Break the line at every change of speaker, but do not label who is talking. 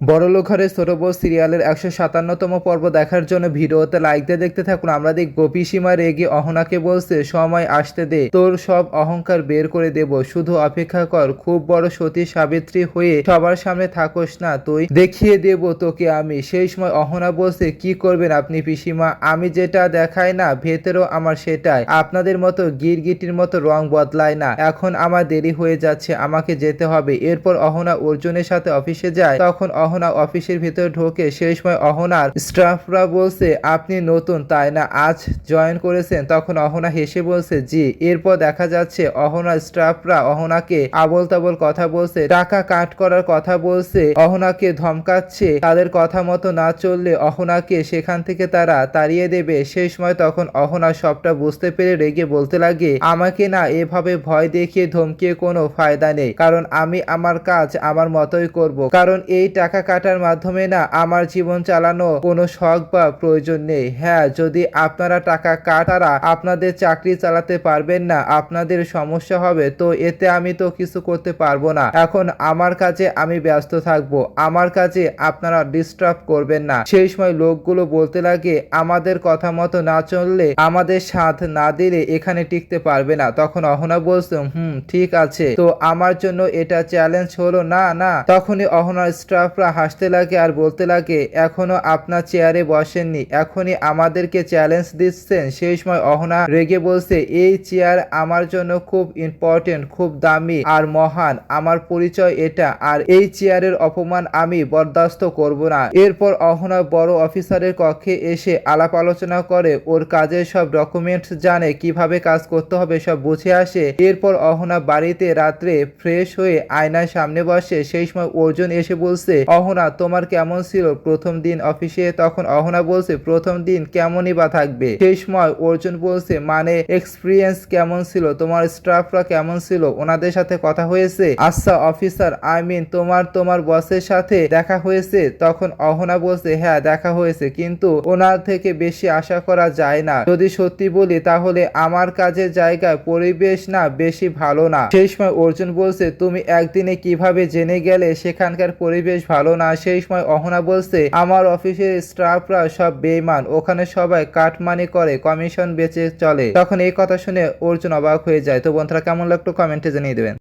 বড়লোক ঘরের ছোট বউ সিরিয়ালের ১৫৭তম পর্ব দেখার জন্য ভিডিওতে লাইক দিয়ে দেখতে থাকুন। আমরা দেখব পিসিমা রেগে অহনাকে বলছে, সময় আসতে দে, তোর সব অহংকার বের করে দেব, শুধু অপেক্ষা কর। খুব বড় সতী সাবিত্রী হয়ে সবার সামনে থাকোস না, তুই দেখিয়ে দেব তোকে আমি। সেই সময় অহনা বলছে, কি করবেন আপনি পিসিমা? আমি যেটা দেখাই না ভেতরেও আমার সেটাই। আপনাদের মতো গিরগিটির মতো রং বদলায় না। এখন আমার দেরি হয়ে যাচ্ছে, আমাকে যেতে হবে। এরপর অহনা অর্জুনের সাথে অফিসে যায়। তখন অহনা অফিসের ভিতরে ঢোকে। সেই সময় অহনার স্টাফরা বলছে, আপনি নতুন তাই না, আজ জয়েন করেছেন? তখন অহনা হেসে বলছে, জি। এরপর দেখা যাচ্ছে অহনার স্টাফরা অহনাকে আবল তাবল কথা বলছে, টাকা কাট করার কথা বলছে, অহনাকে ধমকাচ্ছে, তাদের কথা মতো না চললে অহনাকে সেখান থেকে তারা তাড়িয়ে দেবে। সেই সময় তখন অহনা সবটা বুঝতে পেরে রেগে বলতে লাগে, আমাকে না এভাবে ভয় দেখিয়ে ধমকিয়ে কোনো ফায়দা নেই, কারণ আমি আমার কাজ আমার মতোই করব। কারণ এই টাকা কাটার মাধ্যমে না আমার জীবন চালানো কোনো শখ বা প্রয়োজন নেই। হ্যাঁ, যদি আপনারা টাকা কাটারা আপনাদের চাকরি চালাতে পারবেন না, আপনাদের সমস্যা হবে, তো এতে আমি তো কিছু করতে পারবো না। এখন আমার কাজে আমি ব্যস্ত থাকবো, আমার কাজে আপনারা ডিস্টার্ব করবেন না। সেই সময় লোকগুলো বলতে লাগে, আমাদের কথা মতো না চললে, আমাদের সাথ না দিলে এখানে টিকতে পারবে না। তখন অহনা বলছে, ঠিক আছে, তো আমার জন্য এটা চ্যালেঞ্জ হলো না? না। তখনই অহনার স্টাফরা হাসতে লাগে আর বলতে লাগে, এখনো আপনার চেয়ারে বসেননি, এখনই আমাদেরকে চ্যালেঞ্জ দিচ্ছেন? সেই সময় অহনা রেগে বলছে, এই চেয়ার আমার জন্য খুব ইম্পর্টেন্ট, খুব দামি আর মহান, আমার পরিচয় এটা, আর এই চেয়ারের অপমান আমি বরদাস্ত করব না। এরপর অহনা বড় অফিসারের কক্ষে এসে আলাপ আলোচনা করে, ওর কাজের সব ডকুমেন্টস জানে, কিভাবে কাজ করতে হবে সব বুঝে আসে। এরপর অহনা বাড়িতে রাত্রে ফ্রেশ হয়ে আয়নার সামনে বসে। সেই সময় অর্জুন এসে বলছে, অহনা তোমার কেমন ছিল প্রথম দিন অফিসে? তখন অহনা বলছে, প্রথম দিন কেমনই বা থাকবে। সেই সময় অর্জুন বলছে, মানে এক্সপিরিয়েন্স কেমন ছিল, তোমার স্টাফরা কেমন ছিল, ওনাদের সাথে কথা হয়েছে? আচ্ছা অফিসার, আই মিন তোমার বসের সাথে দেখা হয়েছে? তখন অহনা বলছে, হ্যাঁ দেখা হয়েছে, কিন্তু ওনার থেকে বেশি আশা করা যায় না। যদি সত্যি বলি তাহলে আমার কাজের জায়গায় পরিবেশ না বেশি ভালো না। সেই সময় অর্জুন বলছে, তুমি একদিনে কিভাবে জেনে গেলে সেখানকার পরিবেশ ভালো না? সেই সময় অহনা বলছে, আমার অফিসের স্টাফরা সব বেঈমান, ওখানে সবাই কাটমানি করে, কমিশন বেচে চলে। তখন এই কথা শুনে অর্জুন অবাক হয়ে যায়। তো বন্ধুরা, কেমন লাগলো কমেন্টে জানিয়ে দেবেন।